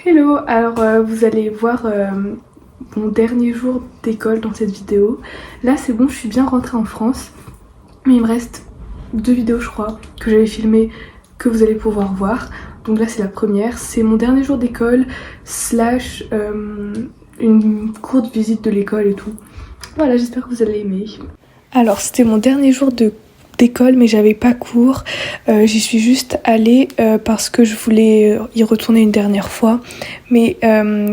Hello, alors vous allez voir mon dernier jour d'école dans cette vidéo. Là c'est bon, je suis bien rentrée en France, mais il me reste 2 vidéos je crois que j'avais filmées que vous allez pouvoir voir. Donc là c'est la première, c'est mon dernier jour d'école slash une courte visite de l'école et tout. Voilà, j'espère que vous allez aimer. Alors c'était mon dernier jour d'école mais j'avais pas cours, j'y suis juste allée parce que je voulais y retourner une dernière fois, mais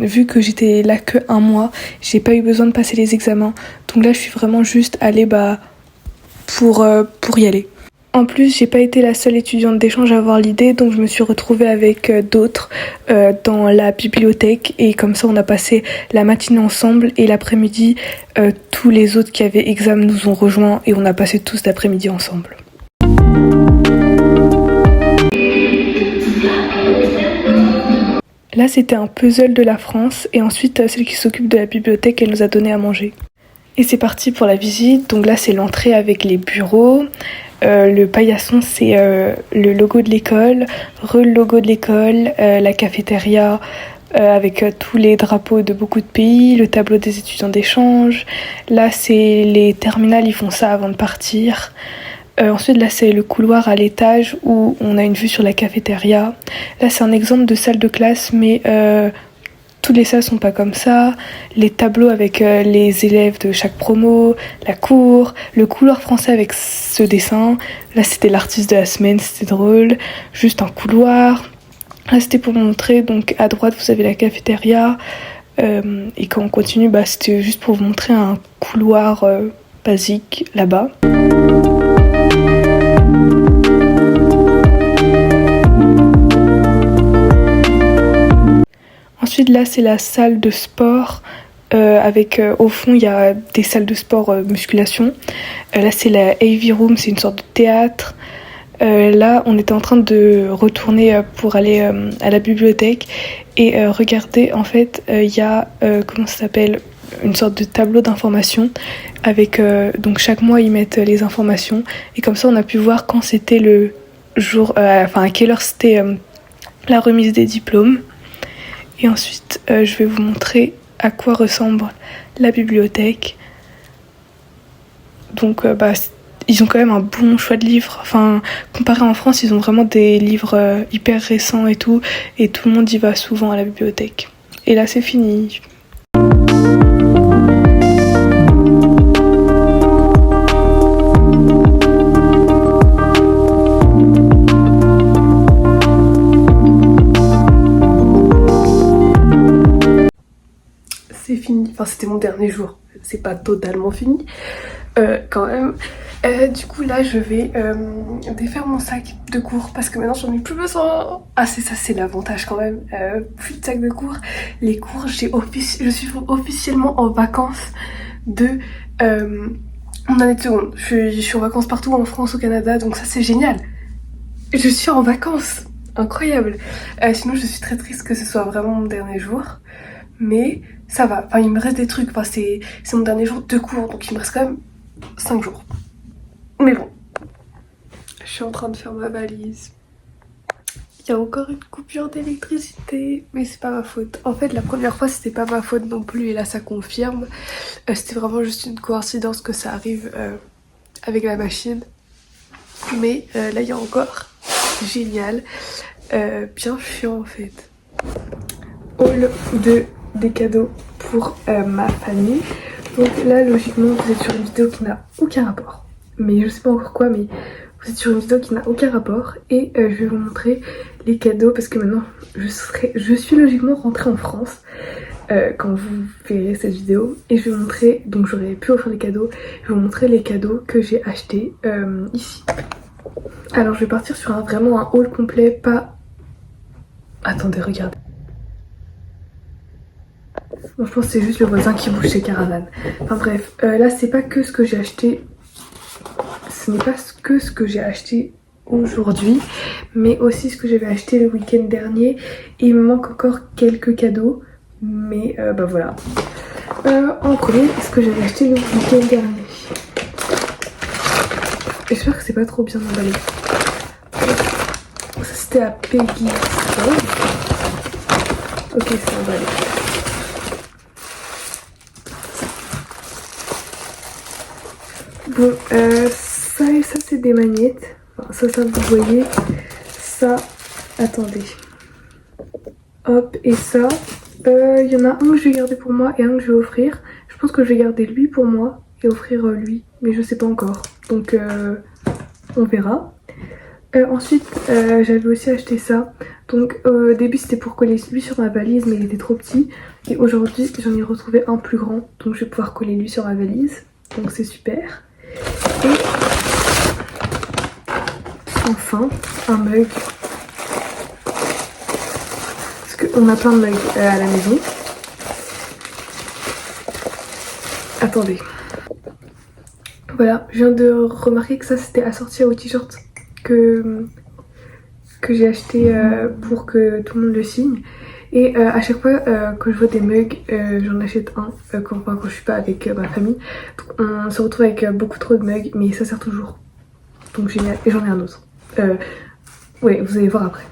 vu que j'étais là que un mois, j'ai pas eu besoin de passer les examens, donc là je suis vraiment juste allée pour y aller. En plus, j'ai pas été la seule étudiante d'échange à avoir l'idée, donc je me suis retrouvée avec d'autres dans la bibliothèque et comme ça on a passé la matinée ensemble et l'après-midi, tous les autres qui avaient examen nous ont rejoints et on a passé tous l'après-midi ensemble. Là c'était un puzzle de la France et ensuite celle qui s'occupe de la bibliothèque elle nous a donné à manger. Et c'est parti pour la visite, donc là c'est l'entrée avec les bureaux. Le paillasson c'est le logo de l'école, le logo de l'école, la cafétéria avec tous les drapeaux de beaucoup de pays, le tableau des étudiants d'échange. Là c'est les terminales, ils font ça avant de partir. Ensuite là c'est le couloir à l'étage où on a une vue sur la cafétéria. Là c'est un exemple de salle de classe mais toutes les salles sont pas comme ça, les tableaux avec les élèves de chaque promo, la cour, le couloir français avec ce dessin. Là c'était l'artiste de la semaine, c'était drôle, juste un couloir. Là c'était pour vous montrer, donc à droite vous avez la cafétéria, et quand on continue c'était juste pour vous montrer un couloir basique là-bas. Ensuite là c'est la salle de sport avec au fond il y a des salles de sport musculation. Là c'est la AV Room, c'est une sorte de théâtre. Là on était en train de retourner pour aller à la bibliothèque et regardez en fait il y a comment ça s'appelle, une sorte de tableau d'information avec donc chaque mois ils mettent les informations et comme ça on a pu voir quand c'était le jour, enfin à quelle heure c'était la remise des diplômes. Et ensuite, je vais vous montrer à quoi ressemble la bibliothèque. Donc, ils ont quand même un bon choix de livres. Enfin, comparé en France, ils ont vraiment des livres hyper récents et tout le monde y va souvent à la bibliothèque. Et là, c'est fini. C'est fini, enfin c'était mon dernier jour, c'est pas totalement fini quand même. Du coup là je vais défaire mon sac de cours parce que maintenant j'en ai plus besoin. Ah c'est ça, c'est l'avantage quand même, plus de sac de cours. Les cours, je suis officiellement en vacances de mon année de seconde. Je suis en vacances partout en France, au Canada, donc ça c'est génial. Je suis en vacances, incroyable. Sinon je suis très triste que ce soit vraiment mon dernier jour. Mais ça va, enfin il me reste des trucs, enfin, c'est mon dernier jour de cours, donc il me reste quand même 5 jours. Mais bon, je suis en train de faire ma valise. Il y a encore une coupure d'électricité, mais c'est pas ma faute. En fait la première fois c'était pas ma faute non plus et là ça confirme. C'était vraiment juste une coïncidence que ça arrive avec la machine. Mais là il y a encore, génial, bien chiant en fait. Haul des cadeaux pour ma famille. Donc là logiquement vous êtes sur une vidéo qui n'a aucun rapport, mais je sais pas encore quoi, mais vous êtes sur une vidéo qui n'a aucun rapport et je vais vous montrer les cadeaux parce que maintenant je suis logiquement rentrée en France quand vous verrez cette vidéo et je vais vous montrer, donc j'aurais pu offrir les cadeaux, je vais vous montrer les cadeaux que j'ai achetés ici. Alors je vais partir sur vraiment un haul complet, pas... Attendez, regardez. Bon, je pense que c'est juste le voisin qui bouge ses caravanes. Enfin bref, là c'est pas que ce que j'ai acheté. Ce n'est pas que ce que j'ai acheté aujourd'hui, mais aussi ce que j'avais acheté le week-end dernier. Et il me manque encore quelques cadeaux, mais voilà. En premier, ce que j'avais acheté le week-end dernier. J'espère que c'est pas trop bien emballé. Ça c'était à Peggy. Ok, c'est emballé. Bon, ça et ça c'est des magnettes. Enfin, ça vous voyez. Ça, attendez. Hop, et ça. Il y en a un que je vais garder pour moi et un que je vais offrir. Je pense que je vais garder lui pour moi et offrir lui, mais je sais pas encore. Donc on verra. Ensuite, j'avais aussi acheté ça. Donc au début c'était pour coller lui sur ma valise, mais il était trop petit. Et aujourd'hui j'en ai retrouvé un plus grand, donc je vais pouvoir coller lui sur ma valise. Donc c'est super. Et enfin un mug. Parce qu'on a plein de mugs à la maison. Attendez. Voilà, je viens de remarquer que ça c'était assorti au t-shirt que j'ai acheté pour que tout le monde le signe. Et à chaque fois que je vois des mugs, j'en achète un quand je suis pas avec ma famille. Donc, on se retrouve avec beaucoup trop de mugs, mais ça sert toujours. Donc génial. Et j'en ai un autre. Ouais, vous allez voir après.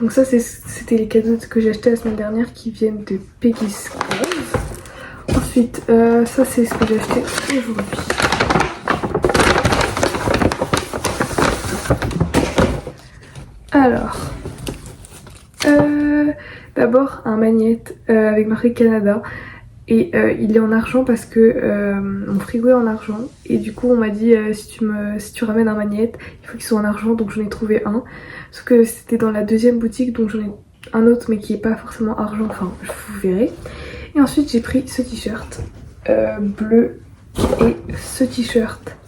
Donc ça c'était les cadeaux que j'ai acheté la semaine dernière qui viennent de Peggy's Clothes. Ensuite, ça c'est ce que j'ai acheté aujourd'hui. Alors, d'abord un magnète avec marqué Canada et il est en argent parce que mon frigo est en argent et du coup on m'a dit si tu ramènes un magnète il faut qu'il soit en argent, donc j'en ai trouvé un, sauf que c'était dans la deuxième boutique, donc j'en ai un autre mais qui est pas forcément argent, enfin vous verrez. Et ensuite j'ai pris ce t-shirt bleu et ce t-shirt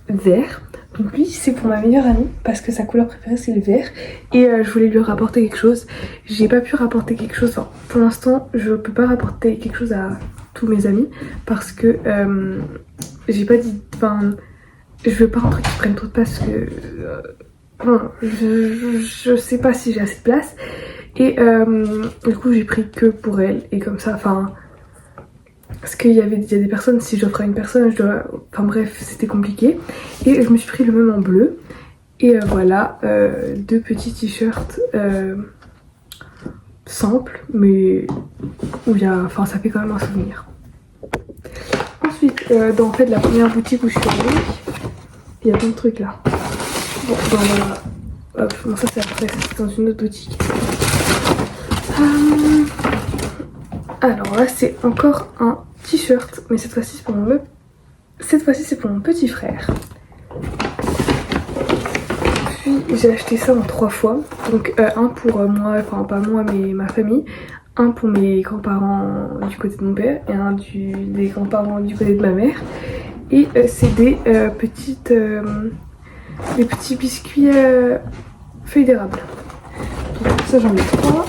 vert. Donc lui c'est pour ma meilleure amie parce que sa couleur préférée c'est le vert et je voulais lui rapporter quelque chose. J'ai pas pu rapporter quelque chose, enfin, pour l'instant je peux pas rapporter quelque chose à tous mes amis parce que j'ai pas dit, enfin je veux pas un truc qui prenne trop de place parce que bon, je sais pas si j'ai assez de place et du coup j'ai pris que pour elle et comme ça, enfin parce qu'il y a des personnes, si j'offre à une personne, je dois... Enfin bref, c'était compliqué. Et je me suis pris le même en bleu. Et voilà, deux petits t-shirts simples, mais où il y a... Enfin, ça fait quand même un souvenir. Ensuite, dans en fait, la première boutique où je suis allée, il y a plein de trucs là. Bon, hop, bon, ça c'est après, c'est dans une autre boutique. Alors là, c'est encore un t-shirt, mais cette fois-ci c'est pour mon petit frère. Puis j'ai acheté ça en 3 fois, donc un pour moi, enfin pas moi mais ma famille, un pour mes grands-parents du côté de mon père et un des grands-parents du côté de ma mère. Et c'est des petits biscuits feuilles d'érable. Donc ça j'en ai 3.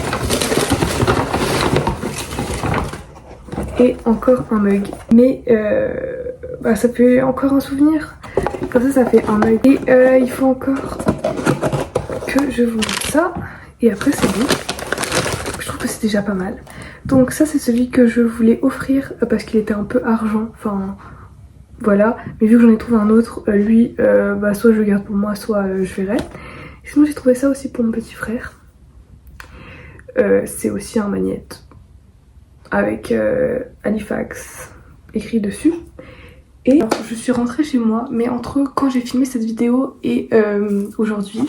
Et encore un mug, mais ça fait encore un souvenir, comme ça fait un mug. Et il faut encore que je vous montre ça et après c'est bon. Je trouve que c'est déjà pas mal. Donc ça c'est celui que je voulais offrir parce qu'il était un peu argent, enfin voilà, mais vu que j'en ai trouvé un autre, lui soit je le garde pour moi, soit je verrai. Sinon j'ai trouvé ça aussi pour mon petit frère. C'est aussi un magnète avec Halifax écrit dessus. Et alors, je suis rentrée chez moi, mais entre quand j'ai filmé cette vidéo et aujourd'hui,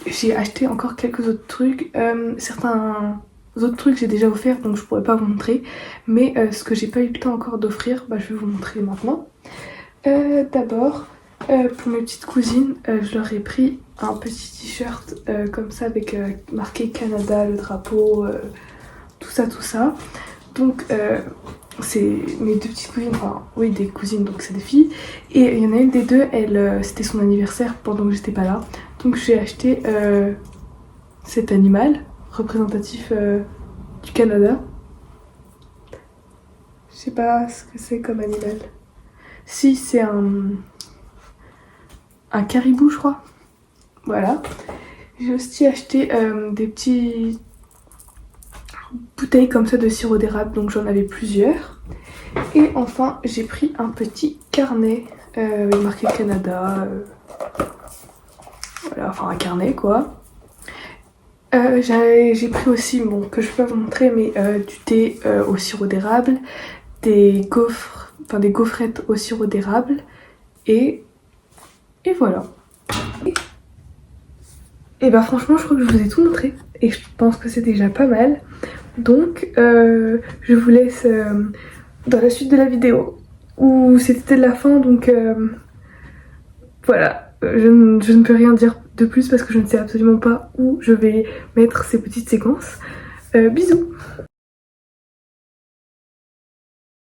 j'ai acheté encore quelques autres trucs. Certains autres trucs j'ai déjà offert, donc je pourrais pas vous montrer. Mais ce que j'ai pas eu le temps encore d'offrir, je vais vous montrer maintenant. D'abord, pour mes petites cousines, je leur ai pris un petit t-shirt comme ça avec marqué Canada, le drapeau, tout ça. Donc c'est mes deux petites cousines, enfin oui des cousines, donc c'est des filles. Et il y en a une des deux, c'était son anniversaire pendant que j'étais pas là. Donc j'ai acheté cet animal représentatif du Canada. Je sais pas ce que c'est comme animal. Si, c'est un caribou je crois. Voilà. J'ai aussi acheté des petits bouteilles comme ça de sirop d'érable, donc j'en avais plusieurs. Et enfin j'ai pris un petit carnet avec marqué Canada, voilà, enfin un carnet quoi. J'ai pris aussi, bon, que je peux pas vous montrer, mais du thé au sirop d'érable, des gaufres, enfin des gaufrettes au sirop d'érable, et, et voilà. Et bah franchement, je crois que je vous ai tout montré, et je pense que c'est déjà pas mal. Donc, je vous laisse dans la suite de la vidéo, où c'était la fin, donc voilà. Je ne peux rien dire de plus parce que je ne sais absolument pas où je vais mettre ces petites séquences. Bisous!